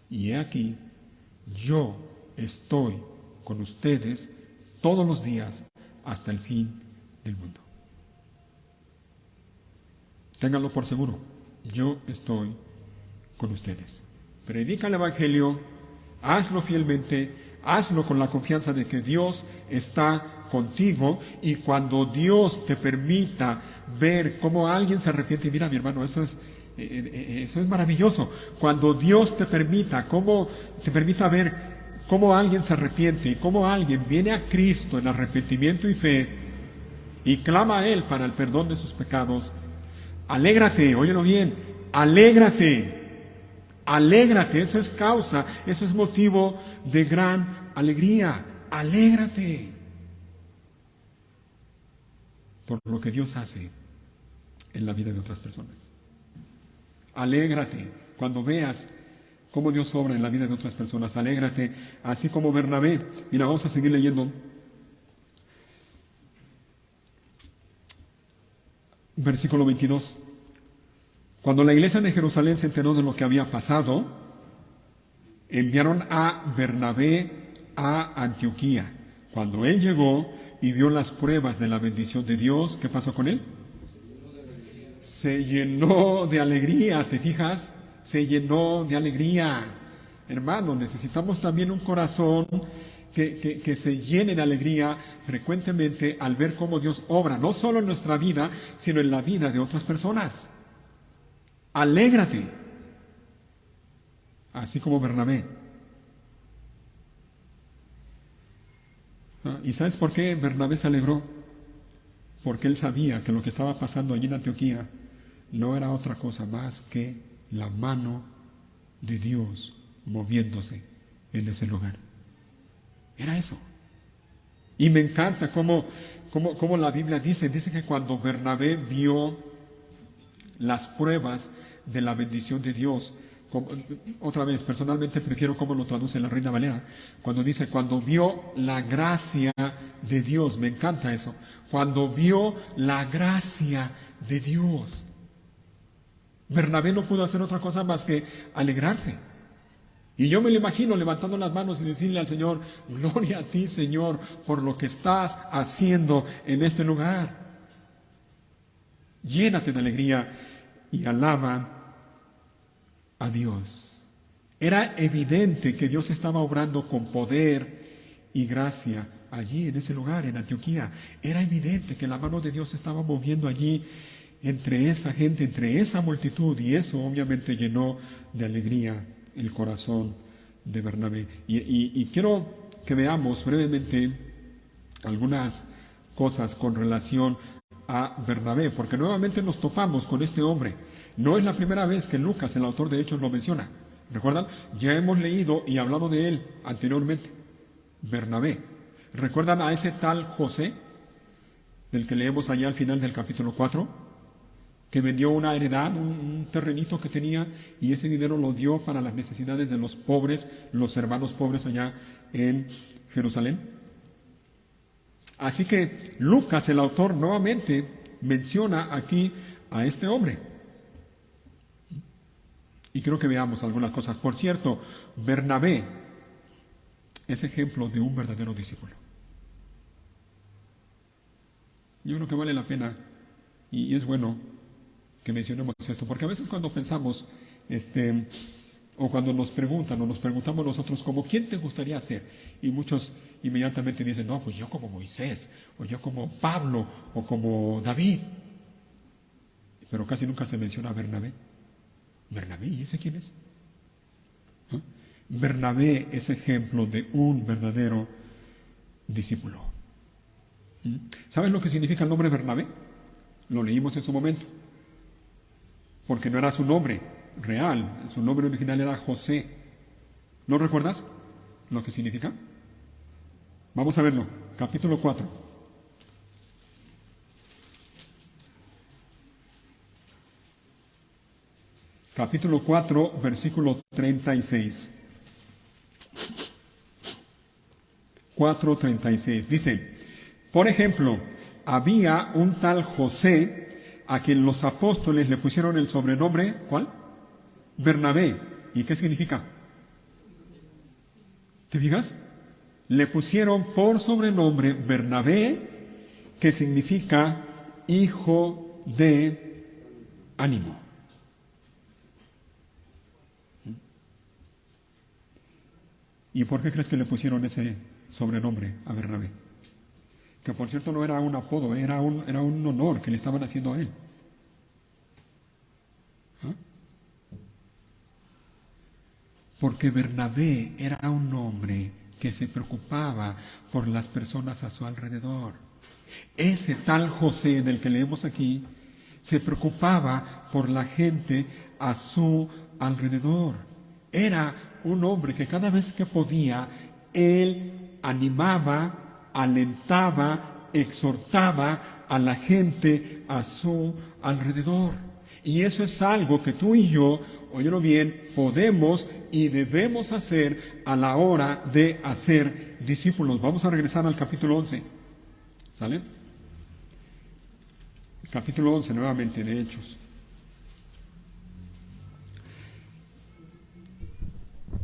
y he aquí, yo estoy con ustedes todos los días hasta el fin del mundo. Ténganlo por seguro, yo estoy con ustedes. Predica el Evangelio, hazlo fielmente, hazlo con la confianza de que Dios está contigo, y cuando Dios te permita ver cómo alguien se arrepiente, mira mi hermano, eso es maravilloso. Cuando Dios te permita ver cómo alguien se arrepiente y cómo alguien viene a Cristo en arrepentimiento y fe y clama a Él para el perdón de sus pecados, alégrate, óyelo bien, alégrate, eso es causa, eso es motivo de gran alegría, alégrate por lo que Dios hace en la vida de otras personas. Alégrate cuando veas cómo Dios obra en la vida de otras personas, alégrate, así como Bernabé. Mira, vamos a seguir leyendo. Versículo 22. Cuando la iglesia de Jerusalén se enteró de lo que había pasado, enviaron a Bernabé a Antioquía. Cuando él llegó y vio las pruebas de la bendición de Dios, ¿qué pasó con él? Se llenó de alegría, ¿te fijas? Se llenó de alegría. Hermano, necesitamos también un corazón que se llene de alegría frecuentemente al ver cómo Dios obra, no solo en nuestra vida, sino en la vida de otras personas. Alégrate, así como Bernabé. ¿Y sabes por qué Bernabé se alegró? Porque él sabía que lo que estaba pasando allí en Antioquía no era otra cosa más que la mano de Dios moviéndose en ese lugar. Era eso. Y me encanta cómo la Biblia dice que cuando Bernabé vio las pruebas de la bendición de Dios, otra vez, personalmente prefiero cómo lo traduce la Reina Valera, cuando dice, cuando vio la gracia de Dios, me encanta eso, cuando vio la gracia de Dios. Bernabé no pudo hacer otra cosa más que alegrarse. Y yo me lo imagino levantando las manos y decirle al Señor: gloria a ti, Señor, por lo que estás haciendo en este lugar. Llénate de alegría y alaba a Dios. Era evidente que Dios estaba obrando con poder y gracia allí en ese lugar, en Antioquía. Era evidente que la mano de Dios estaba moviendo allí entre esa gente, entre esa multitud, y eso obviamente llenó de alegría el corazón de Bernabé. Y quiero que veamos brevemente algunas cosas con relación a Bernabé, porque nuevamente nos topamos con este hombre. No es la primera vez que Lucas, el autor de Hechos, lo menciona. ¿Recuerdan? Ya hemos leído y hablado de él anteriormente. Bernabé. ¿Recuerdan a ese tal José, del que leemos allá al final del capítulo 4? Que vendió una heredad, un terrenito que tenía, y ese dinero lo dio para las necesidades de los pobres, los hermanos pobres allá en Jerusalén. Así que Lucas, el autor, nuevamente menciona aquí a este hombre. Y quiero que veamos algunas cosas. Por cierto, Bernabé es ejemplo de un verdadero discípulo. Yo creo que vale la pena y es bueno que mencionemos esto, porque a veces cuando pensamos, o cuando nos preguntan, o nos preguntamos nosotros como, ¿quién te gustaría ser? Y muchos inmediatamente dicen, no, pues yo como Moisés, o yo como Pablo, o como David. Pero casi nunca se menciona a Bernabé. ¿Bernabé? ¿Y ese quién es? ¿Ah? Bernabé es ejemplo de un verdadero discípulo. ¿Saben lo que significa el nombre Bernabé? Lo leímos en su momento. Porque no era su nombre real, su nombre original era José. ¿No recuerdas lo que significa? Vamos a verlo, capítulo 4. Capítulo 4, versículo 36. 4:36. Dice, por ejemplo, había un tal José a quien los apóstoles le pusieron el sobrenombre, ¿cuál? Bernabé. ¿Y qué significa? ¿Te fijas? Le pusieron por sobrenombre Bernabé, que significa hijo de ánimo. ¿Y por qué crees que le pusieron ese sobrenombre a Bernabé? Que por cierto no era un apodo, era un honor que le estaban haciendo a él. ¿Ah? Porque Bernabé era un hombre que se preocupaba por las personas a su alrededor. Ese tal José del que leemos aquí se preocupaba por la gente a su alrededor. Era un hombre que cada vez que podía, él animaba, alentaba, exhortaba a la gente a su alrededor. Y eso es algo que tú y yo, óyelo bien, podemos y debemos hacer a la hora de hacer discípulos. Vamos a regresar al capítulo 11. ¿Sale? Capítulo 11 nuevamente de Hechos.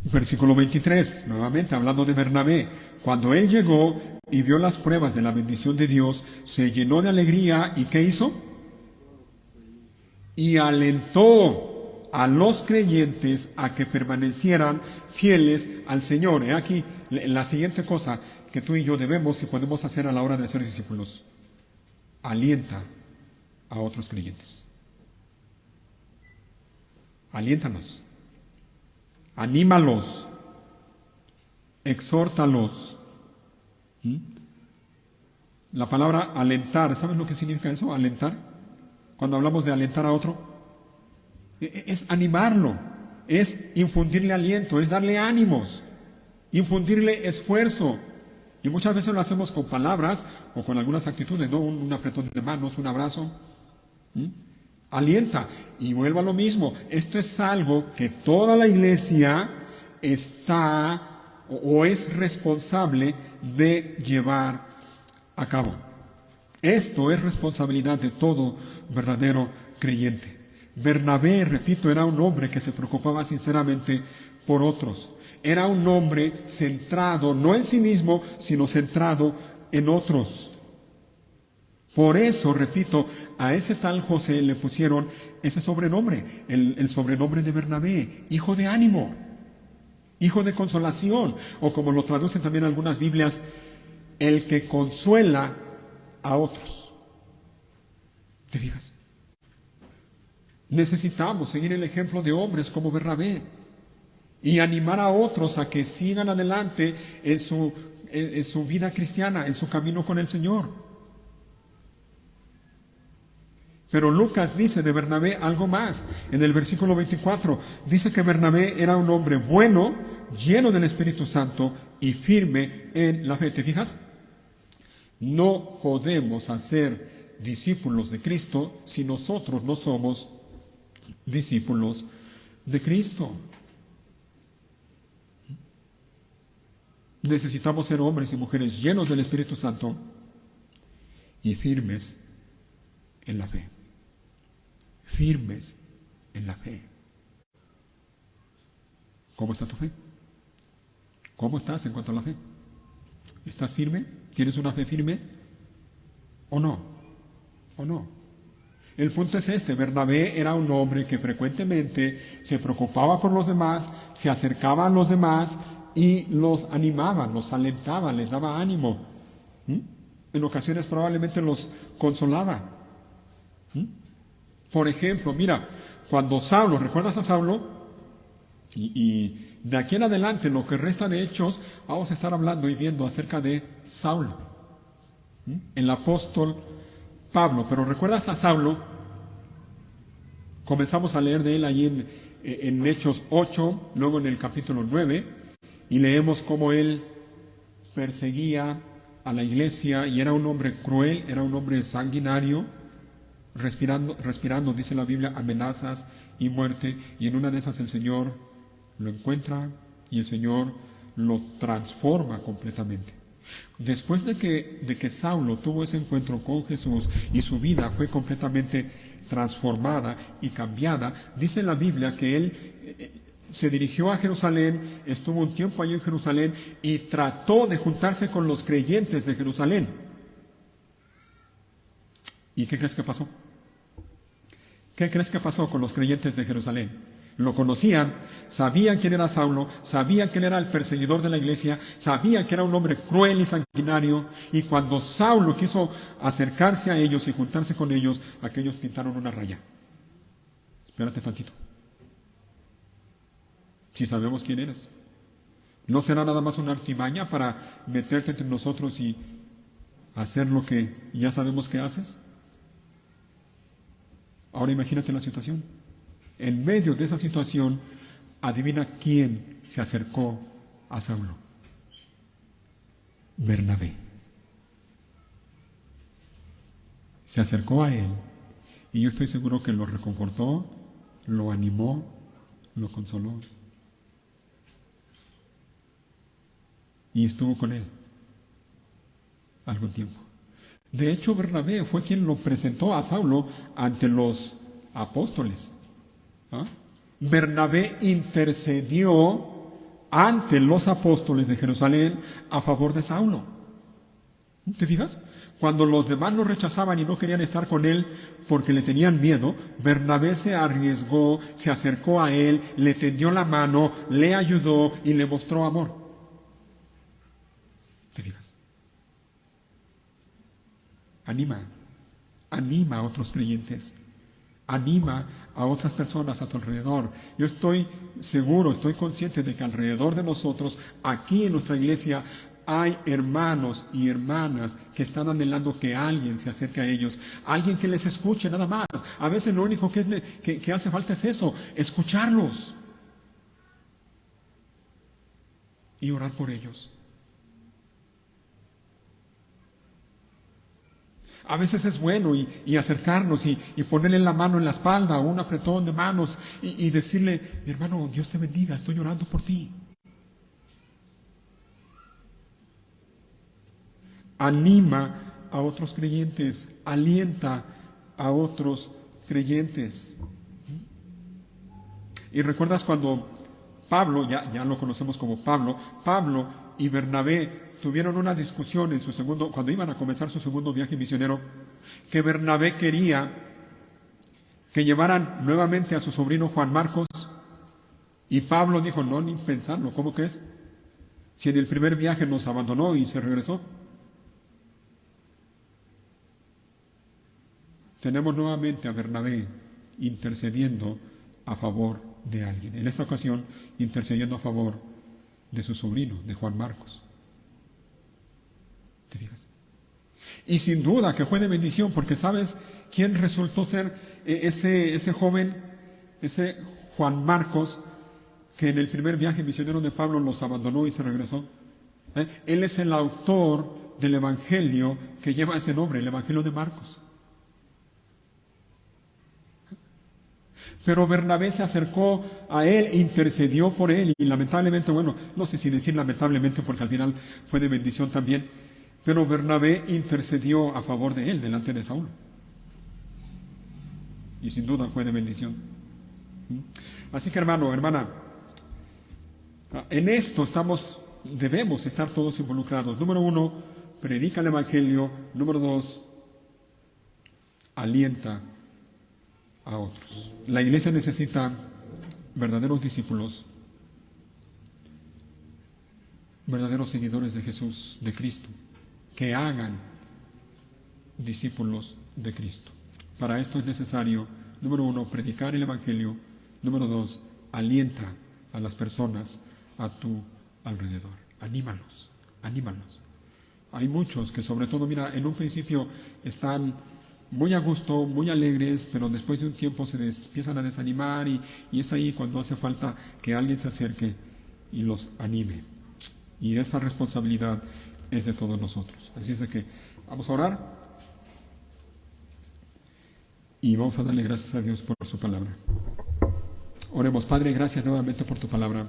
Versículo 23, nuevamente hablando de Bernabé. Cuando él llegó y vio las pruebas de la bendición de Dios, se llenó de alegría y ¿qué hizo? Y alentó a los creyentes a que permanecieran fieles al Señor. He aquí la siguiente cosa que tú y yo debemos y podemos hacer a la hora de ser discípulos. Alienta a otros creyentes. Aliéntalos. Anímalos. Exhórtalos. La palabra alentar, ¿sabes lo que significa eso? Alentar. Cuando hablamos de alentar a otro, es animarlo, es infundirle aliento, es darle ánimos, infundirle esfuerzo. Y muchas veces lo hacemos con palabras o con algunas actitudes, ¿no? Un apretón de manos, un abrazo. Alienta. Y vuelvo a lo mismo. Esto es algo que toda la iglesia está o es responsable de llevar a cabo. Esto es responsabilidad de todo verdadero creyente. Bernabé, repito, era un hombre que se preocupaba sinceramente por otros. Era un hombre centrado, no en sí mismo, sino centrado en otros. Por eso, repito, a ese tal José le pusieron ese sobrenombre, el sobrenombre de Bernabé, hijo de ánimo, hijo de consolación, o como lo traducen también algunas Biblias, el que consuela a otros. ¿Te fijas? Necesitamos seguir el ejemplo de hombres como Bernabé y animar a otros a que sigan adelante en su vida cristiana, en su camino con el Señor. Pero Lucas dice de Bernabé algo más. En el versículo 24 dice que Bernabé era un hombre bueno, lleno del Espíritu Santo y firme en la fe. ¿Te fijas? No podemos hacer discípulos de Cristo si nosotros no somos discípulos de Cristo. Necesitamos ser hombres y mujeres llenos del Espíritu Santo y firmes en la fe. Firmes en la fe. ¿Cómo está tu fe? ¿Cómo estás en cuanto a la fe? ¿Estás firme? ¿Tienes una fe firme? ¿O no? ¿O no? El punto es este: Bernabé era un hombre que frecuentemente se preocupaba por los demás, se acercaba a los demás y los animaba, los alentaba, les daba ánimo. En ocasiones probablemente los consolaba. Por ejemplo, mira, cuando Saulo, ¿recuerdas a Saulo? Y de aquí en adelante, en lo que resta de Hechos, vamos a estar hablando y viendo acerca de Saulo, el apóstol Pablo. Pero ¿recuerdas a Saulo? Comenzamos a leer de él allí en Hechos 8, luego en el capítulo 9, y leemos cómo él perseguía a la iglesia y era un hombre cruel, era un hombre sanguinario, respirando, dice la Biblia, amenazas y muerte, y en una de esas el Señor lo encuentra y el Señor lo transforma completamente. Después de que Saulo tuvo ese encuentro con Jesús y su vida fue completamente transformada y cambiada, dice la Biblia que él se dirigió a Jerusalén, estuvo un tiempo allí en Jerusalén y trató de juntarse con los creyentes de Jerusalén. ¿Y qué crees que pasó? ¿Qué crees que pasó con los creyentes de Jerusalén? Lo conocían, sabían quién era Saulo, sabían que él era el perseguidor de la iglesia, sabían que era un hombre cruel y sanguinario, y cuando Saulo quiso acercarse a ellos y juntarse con ellos, aquellos pintaron una raya. Espérate tantito. Si sabemos quién eres, ¿no será nada más una artimaña para meterte entre nosotros y hacer lo que ya sabemos que haces? Ahora imagínate la situación. En medio de esa situación, adivina quién se acercó a Saulo. Bernabé. Se acercó a él y yo estoy seguro que lo reconfortó, lo animó, lo consoló. Y estuvo con él algún tiempo. De hecho, Bernabé fue quien lo presentó a Saulo ante los apóstoles. Bernabé intercedió ante los apóstoles de Jerusalén a favor de Saulo. ¿Te fijas? Cuando los demás lo rechazaban y no querían estar con él porque le tenían miedo, Bernabé se arriesgó, se acercó a él, le tendió la mano, le ayudó y le mostró amor. ¿Te fijas? Anima a otros creyentes, anima a otras personas a tu alrededor. Yo estoy seguro, estoy consciente de que alrededor de nosotros, aquí en nuestra iglesia, hay hermanos y hermanas que están anhelando que alguien se acerque a ellos, alguien que les escuche nada más. A veces lo único que hace falta es eso, escucharlos y orar por ellos. A veces es bueno y acercarnos y ponerle la mano en la espalda o un apretón de manos y decirle: mi hermano, Dios te bendiga, estoy orando por ti. Anima a otros creyentes, alienta a otros creyentes. Y recuerdas cuando Pablo, ya lo conocemos como Pablo y Bernabé tuvieron una discusión cuando iban a comenzar su segundo viaje misionero, que Bernabé quería que llevaran nuevamente a su sobrino Juan Marcos, y Pablo dijo: no, ni pensarlo, ¿cómo que es? Si en el primer viaje nos abandonó y se regresó. Tenemos nuevamente a Bernabé intercediendo a favor de alguien, en esta ocasión intercediendo a favor de su sobrino, de Juan Marcos. ¿Te fijas? Y sin duda que fue de bendición, porque ¿sabes quién resultó ser ese joven, ese Juan Marcos, que en el primer viaje misionero de Pablo los abandonó y se regresó? Él es el autor del evangelio que lleva ese nombre, el evangelio de Marcos. Pero Bernabé se acercó a él, intercedió por él y lamentablemente, bueno, no sé si decir lamentablemente porque al final fue de bendición también, pero Bernabé intercedió a favor de él delante de Saulo. Y sin duda fue de bendición. Así que hermano, hermana, en esto debemos estar todos involucrados. Número 1, predica el evangelio. Número 2, alienta a otros. La iglesia necesita verdaderos discípulos, verdaderos seguidores de Jesús, de Cristo, que hagan discípulos de Cristo. Para esto es necesario, número 1, predicar el Evangelio. Número 2, alienta a las personas a tu alrededor. Anímalos, anímalos. Hay muchos que sobre todo, mira, en un principio están muy a gusto, muy alegres, pero después de un tiempo se empiezan a desanimar y es ahí cuando hace falta que alguien se acerque y los anime. Y esa responsabilidad es de todos nosotros. Así es de que vamos a orar y vamos a darle gracias a Dios por su palabra. Oremos. Padre, gracias nuevamente por tu palabra.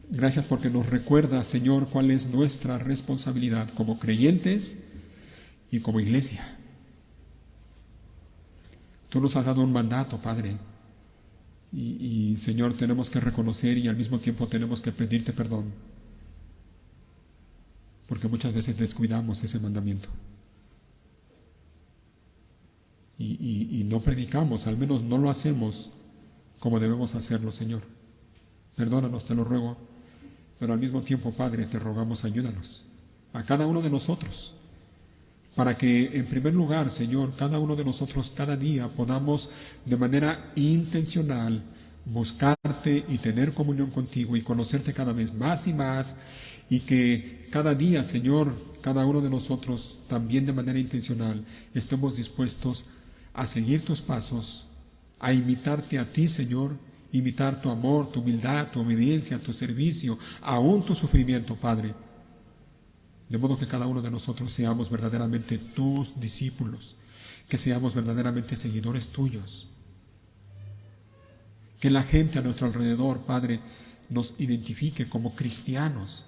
Gracias porque nos recuerda, Señor, cuál es nuestra responsabilidad como creyentes y como iglesia. Tú nos has dado un mandato, Padre, y Señor, tenemos que reconocer y al mismo tiempo tenemos que pedirte perdón, porque muchas veces descuidamos ese mandamiento y no predicamos, al menos no lo hacemos como debemos hacerlo, Señor. Perdónanos, te lo ruego, pero al mismo tiempo, Padre, te rogamos, ayúdanos a cada uno de nosotros, para que en primer lugar, Señor, cada uno de nosotros cada día podamos de manera intencional buscarte y tener comunión contigo y conocerte cada vez más y más, y que cada día, Señor, cada uno de nosotros también de manera intencional estemos dispuestos a seguir tus pasos, a imitarte a ti, Señor, imitar tu amor, tu humildad, tu obediencia, tu servicio, aún tu sufrimiento, Padre. De modo que cada uno de nosotros seamos verdaderamente tus discípulos, que seamos verdaderamente seguidores tuyos. Que la gente a nuestro alrededor, Padre, nos identifique como cristianos,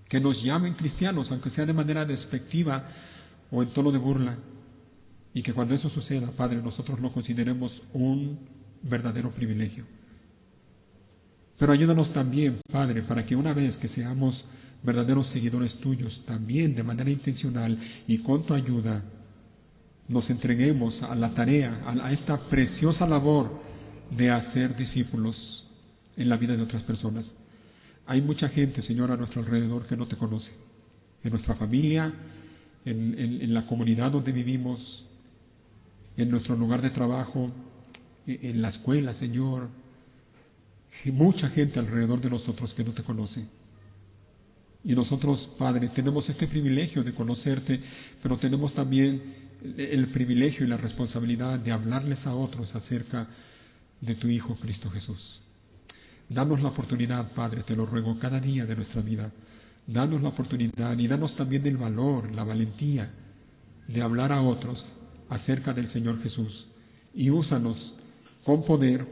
que nos llamen cristianos, aunque sea de manera despectiva o en tono de burla, y que cuando eso suceda, Padre, nosotros lo consideremos un verdadero privilegio. Pero ayúdanos también, Padre, para que una vez que seamos verdaderos seguidores tuyos, también de manera intencional y con tu ayuda, nos entreguemos a la tarea, a esta preciosa labor de hacer discípulos en la vida de otras personas. Hay mucha gente, Señor, a nuestro alrededor que no te conoce, en nuestra familia, en la comunidad donde vivimos, en nuestro lugar de trabajo, en la escuela, Señor. Hay mucha gente alrededor de nosotros que no te conoce. Y nosotros, Padre, tenemos este privilegio de conocerte, pero tenemos también el privilegio y la responsabilidad de hablarles a otros acerca de tu Hijo Cristo Jesús. Danos la oportunidad, Padre, te lo ruego, cada día de nuestra vida. Danos la oportunidad y danos también el valor, la valentía de hablar a otros acerca del Señor Jesús. Y úsanos con poder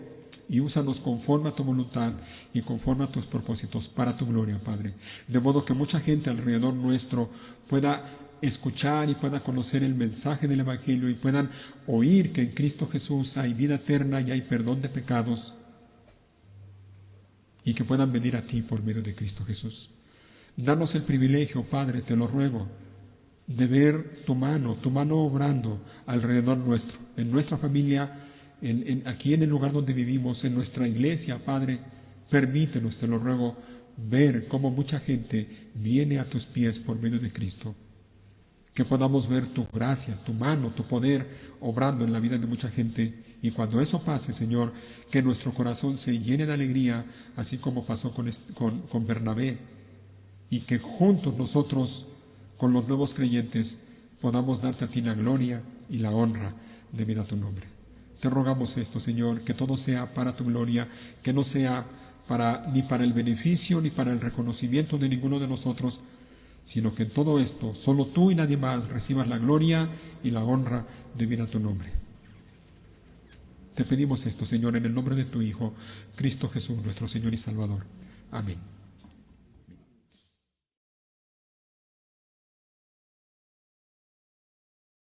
y úsanos conforme a tu voluntad y conforme a tus propósitos para tu gloria, Padre. De modo que mucha gente alrededor nuestro pueda escuchar y pueda conocer el mensaje del Evangelio y puedan oír que en Cristo Jesús hay vida eterna y hay perdón de pecados, y que puedan venir a ti por medio de Cristo Jesús. Danos el privilegio, Padre, te lo ruego, de ver tu mano obrando alrededor nuestro, en nuestra familia, aquí en el lugar donde vivimos, en nuestra iglesia, Padre. Permítenos, te lo ruego, ver cómo mucha gente viene a tus pies por medio de Cristo. Que podamos ver tu gracia, tu mano, tu poder obrando en la vida de mucha gente. Y cuando eso pase, Señor, que nuestro corazón se llene de alegría, así como pasó con Bernabé, y que juntos nosotros, con los nuevos creyentes, podamos darte a ti la gloria y la honra debido a tu nombre. Te rogamos esto, Señor, que todo sea para tu gloria, que no sea ni para el beneficio ni para el reconocimiento de ninguno de nosotros, sino que en todo esto, solo tú y nadie más recibas la gloria y la honra debido a tu nombre. Te pedimos esto, Señor, en el nombre de tu Hijo, Cristo Jesús, nuestro Señor y Salvador. Amén.